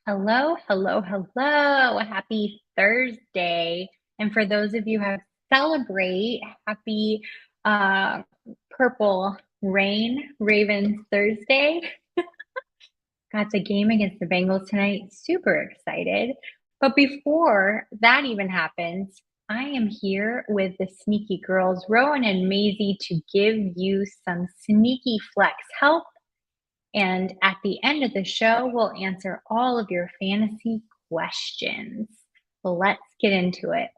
Hello, hello, hello. Happy Thursday. And for those of you who have celebrate, happy uh Purple Rain Ravens Thursday. Got the game against the Bengals tonight. Super excited. But before that even happens, I am here with the sneaky girls, Rowan and Maisy, to give you some sneaky flex help. And at the end of the show, we'll answer all of your fantasy questions. Well, let's get into it.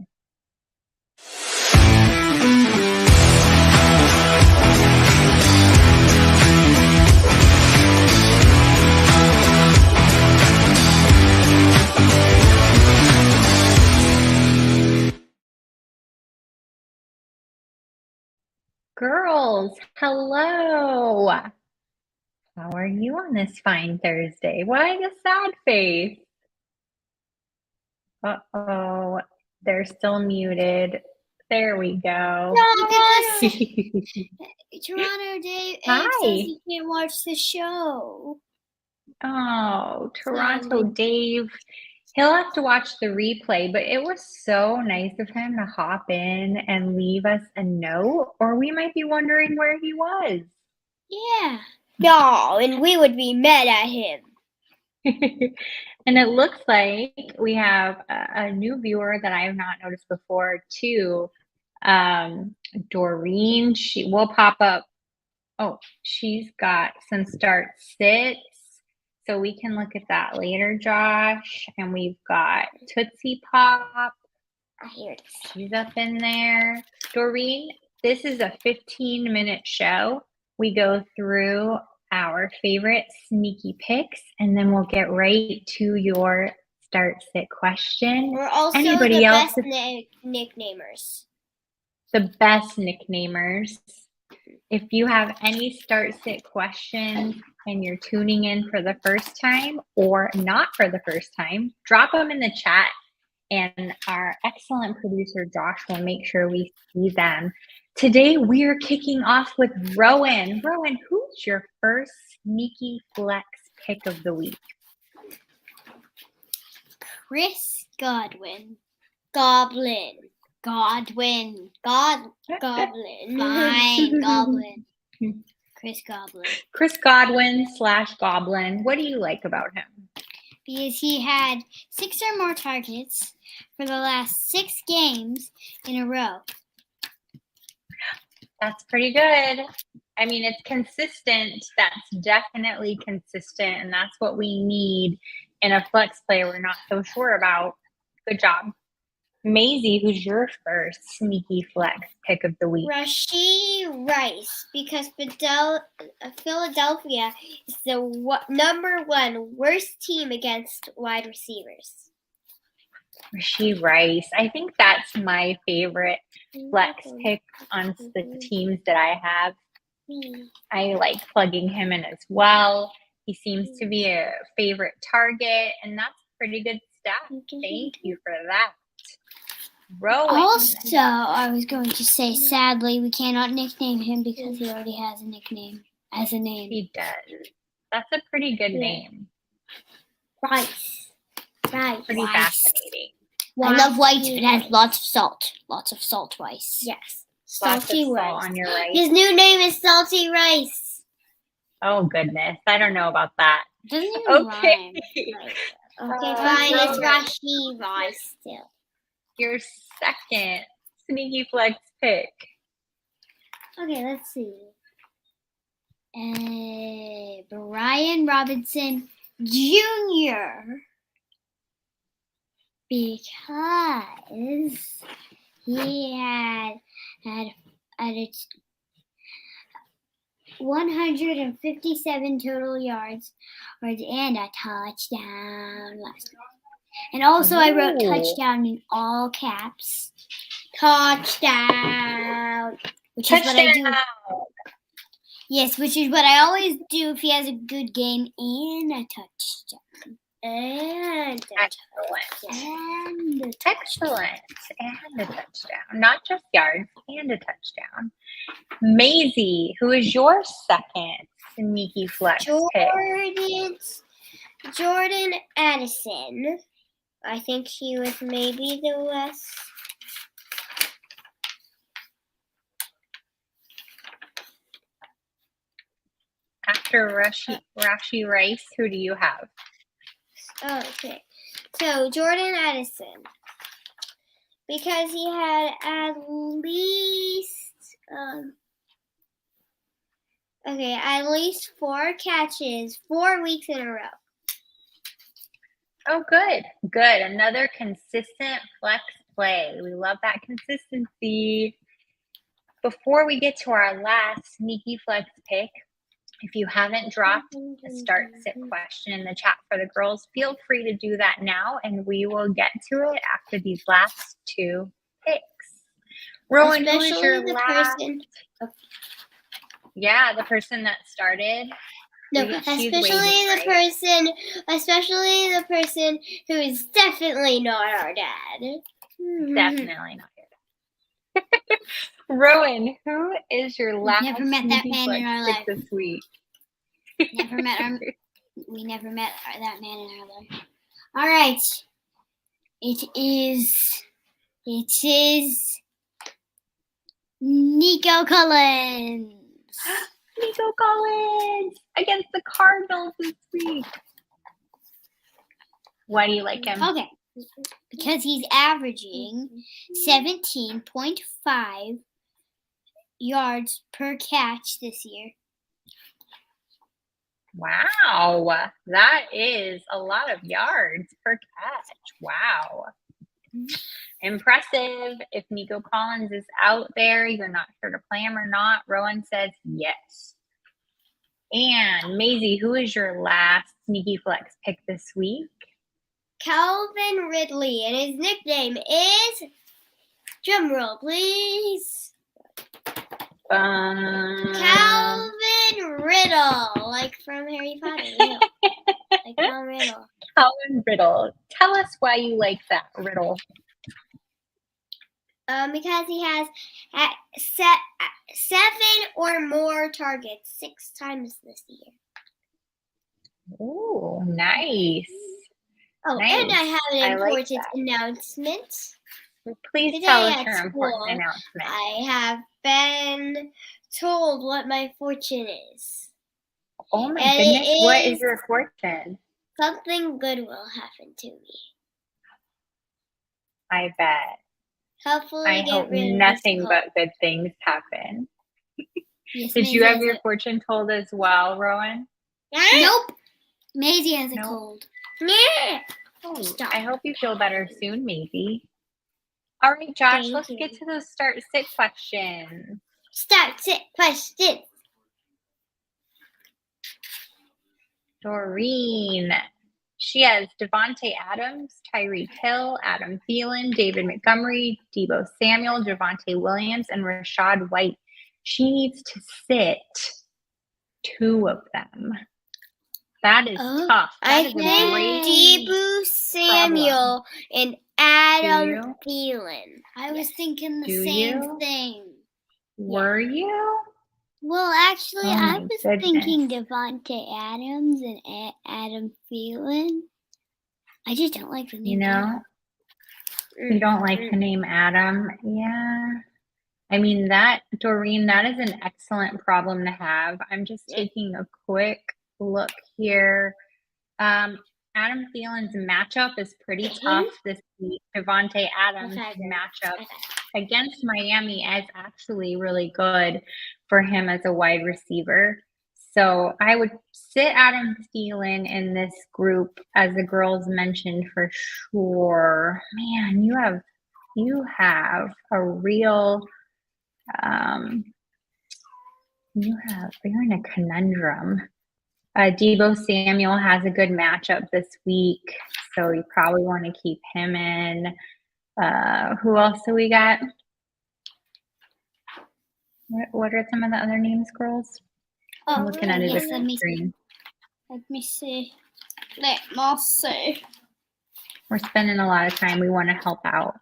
Girls, hello. How are you on this fine Thursday? Why the sad face? Uh-oh, they're still muted. There we go. Toronto Dave Hi. says he can't watch the show. Oh, Toronto Dave. He'll have to watch the replay, but it was so nice of him to hop in and leave us a note, or we might be wondering where he was. Yeah. No, and we would be mad at him. And it looks like we have a new viewer that I have not noticed before, too. Doreen, she will pop up. Oh, she's got some start sits. So we can look at that later, Josh. And we've got Tootsie Pop. Here it is. She's up in there. Doreen, this is a 15-minute show. We go through our favorite sneaky picks, and then we'll get right to your start sit question. We're also Anybody the else? best nicknamers. The best nicknamers. If you have any start sit questions and you're tuning in for the first time or not for the first time, drop them in the chat and our excellent producer Josh will make sure we see them. Today we're kicking off with Rowan. Rowan, who's your first sneaky flex pick of the week? Chris Godwin. Goblin. Fine, Goblin. Chris Godwin. Chris Godwin / Goblin. What do you like about him? Because he had 6 or more targets for the last 6 games in a row. That's pretty good. I mean, it's consistent. That's definitely consistent, and that's what we need in a flex play we're not so sure about. Good job. Maisy, who's your first sneaky flex pick of the week? Rashee Rice, because Philadelphia is the number 1 worst team against wide receivers. Rashee Rice. I think that's my favorite flex pick on the teams that I have. I like plugging him in as well. He seems to be a favorite target, and that's a pretty good stat. Thank you for that. Rowan. Also, I was going to say, sadly, we cannot nickname him because he already has a nickname as a name. He does. That's a pretty good name. Rice. Pretty fascinating. I love white. It has lots of salt. Lots of salt rice. Yes. Salty rice on your rice. His new name is Salty Rice. Oh, goodness. I don't know about that. Doesn't even rhyme. Okay, fine. It's Rashee Rice still. Your second sneaky flex pick. Okay, let's see. Brian Robinson Jr. Because he had 157 total yards and a touchdown last week. And also I wrote touchdown in all caps. Touchdown. Which is what I do. Yes, which is what I always do if he has a good game and a touchdown. And a Excellent. And a touchdown. Not just yards, and a touchdown. Maisy, who is your second sneaky flex pick? Jordan Addison. I think she was maybe the last. After Rashee Rice, who do you have? Oh, okay. So, Jordan Addison. Because he had at least, at least 4 catches 4 weeks in a row. Oh, good. Good. Another consistent flex play. We love that consistency. Before we get to our last sneaky flex pick, if you haven't dropped a start sit question in the chat for the girls, feel free to do that now, and we will get to it after these last 2 picks. Rowan, who is your last? Yeah, the person that started. No, especially the person who is definitely not our dad. Definitely not your dad. Rowan, who is your last? Never met that man in our life this week. We never met that man in our life. All right, it is Nico Collins. Nico Collins against the Cardinals this week. Why do you like him? Okay, because he's averaging 17.5 yards per catch this year. Wow, that is a lot of yards per catch. Wow. Impressive. If Nico Collins is out there, you're not sure to play him or not. Rowan says yes. And Maisy, who is your last sneaky flex pick this week? Calvin Ridley, and his nickname is, drumroll please, Calvin Riddle, like from Harry Potter. Like Calvin Riddle. Calvin Riddle. Tell us why you like that riddle. Because he has 7 or more targets 6 times this year. Oh, nice. Oh, nice. And I have an important announcement. Please Today tell us your at important school, announcement. I have been told what my fortune is. Oh my goodness, what is your fortune? Something good will happen to me. I bet. Hopefully, I hope nothing but good things happen. Yes, Did you have your fortune told as well, Rowan? Nope. Maisy has a cold. Yeah. Oh, I hope you feel better soon, Maisy. All right, Josh, let's get to those start sit questions. Start sit questions. Doreen. She has Davante Adams, Tyreek Hill, Adam Theilen, David Montgomery, Deebo Samuel, Javonte Williams, and Rachaad White. She needs to sit 2 of them. That is tough. That is think Deebo Samuel and Adam Thielen. I was thinking the same thing. Were you? Well, actually, I was thinking Davante Adams and Adam Thielen. I just don't like the name. You don't like the name Adam? Yeah. I mean, Doreen, that is an excellent problem to have. I'm just taking a quick look here. Adam Thielen's matchup is pretty tough this week. Davante Adams' matchup against Miami is actually really good for him as a wide receiver. So I would sit Adam Thielen in this group, as the girls mentioned, for sure. Man, you have a real you're in a conundrum. Deebo Samuel has a good matchup this week, so you probably want to keep him in. Who else do we got? What are some of the other names, girls? I'm looking at a different screen. Let me see. We're spending a lot of time. We want to help out.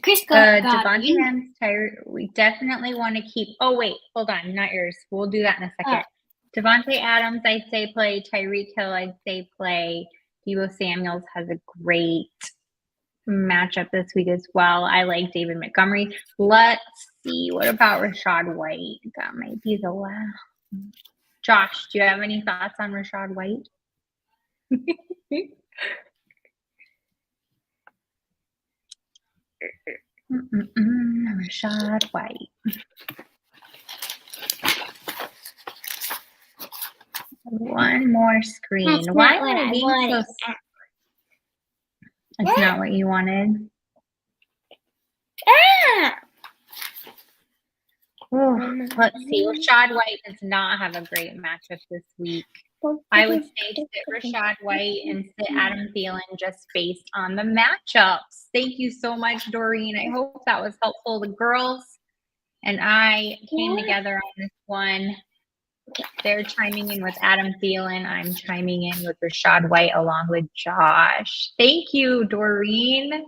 Chris Godwin. Javonte and Tyre, we definitely want to keep. Oh, wait, hold on. Not yours. We'll do that in a second. Davante Adams, I'd say play. Tyreek Hill, I'd say play. Deebo Samuels has a great matchup this week as well. I like David Montgomery. Let's see. What about Rachaad White? That might be the last. Josh, do you have any thoughts on Rachaad White? Rachaad White. One more screen. That's Why not what am I I being wanted. so? It's not what you wanted. Ah! Ooh, let's see. Rachaad White does not have a great matchup this week. I would say sit Rachaad White and sit Adam Theilen just based on the matchups. Thank you so much, Doreen. I hope that was helpful. The girls and I came together on this one. They're chiming in with Adam Thielen. I'm chiming in with Rachaad White along with Josh. Thank you, Doreen.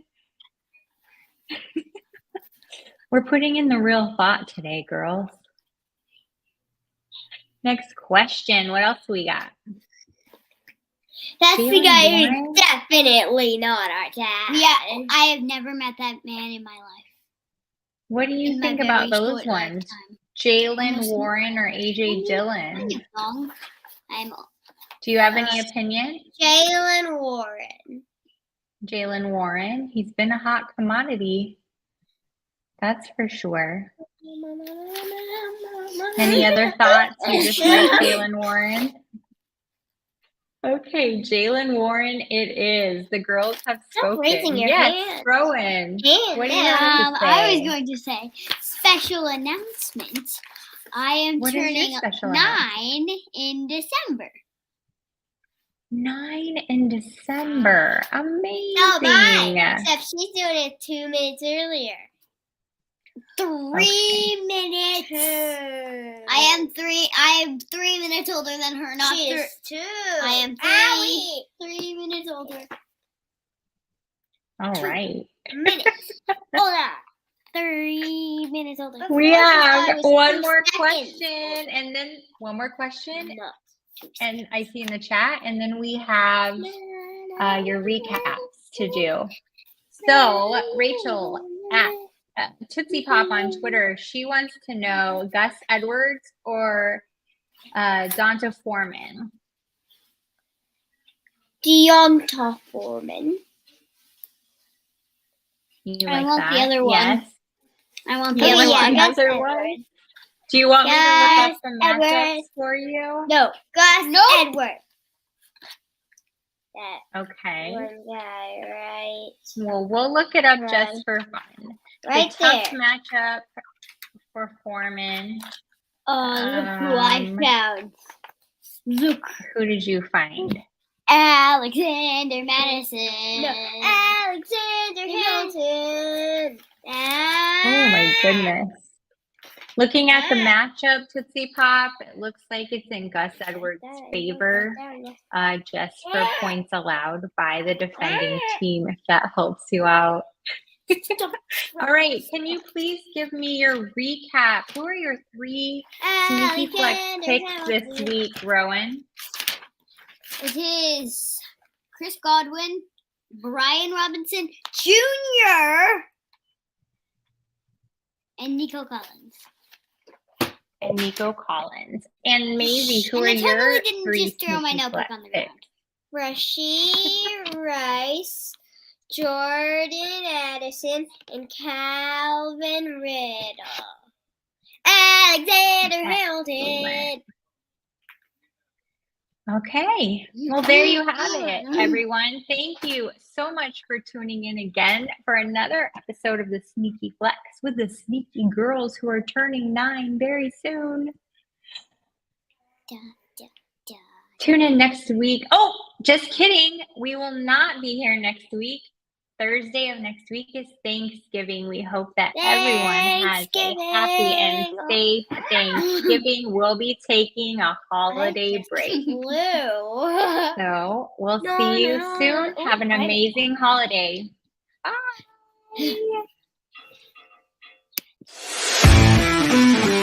We're putting in the real thought today, girls. Next question. What else we got? That's Jaylen the guy Warren? who's definitely not our dad. Yeah, I have never met that man in my life. What do you In my think about very those short ones? lifetime. Jaylen Warren or AJ Dillon? I'm Do you have any opinion? Jaylen Warren. Jaylen Warren. He's been a hot commodity. That's for sure. Any other thoughts? You just like Jaylen Warren? Okay, Jaylen Warren it is. The girls have spoken. raising your yes, hand. Rowan. What do you have to say? I was going to say special announcement. I am What is your turning special 9 in December. 9 in December. Amazing. No, 9. Except she's doing it 2 minutes earlier. 3 minutes. I am 3 minutes older than her. Not She is 2. I am 3 minutes older. All right. Minutes. Hold on. 3 minutes older. We have I was one 3 more seconds. question and then one more question. Not And I see in the chat, and then we have your recaps to do. So Rachel at Tootsie Pop on Twitter, she wants to know Gus Edwards or Donta Foreman. Deonta Foreman. You I like want that? the other one. Yes. I want The the other other one. one. Gus Edwards. Do you want me to look up the matchups Edwards. for you? No, Gus Edwards. That Okay. one guy, right? Well, we'll look it up just for fun. Right the tough there. matchup for Foreman. Look who I found. Look. Who did you find? Alexander Madison. No, Alexander Hamilton. Oh my goodness. Looking at the matchup, Tootsie Pop, it looks like it's in Gus Edwards' favor, just for points allowed by the defending team, if that helps you out. All right, can you please give me your recap? Who are your 3 sneaky flex picks this week, Rowan? It is Chris Godwin, Brian Robinson Jr., and Nico Collins. And Nico Collins. And Maisy, who And are I your totally didn't 3 just throw my sneaky notebook flex on the picks? ground. Rashee Rice, Jordan Addison, and Calvin Riddle. Alexander Hamilton. Okay. Well, there you have it, everyone. Thank you so much for tuning in again for another episode of the Sneaky Flex with the sneaky girls who are turning 9 very soon. Tune in next week. Oh, just kidding. We will not be here next week. Thursday of next week is Thanksgiving. We hope that everyone has a happy and safe Thanksgiving. We'll be taking a holiday break. So we'll see you soon. Have an amazing holiday. Bye.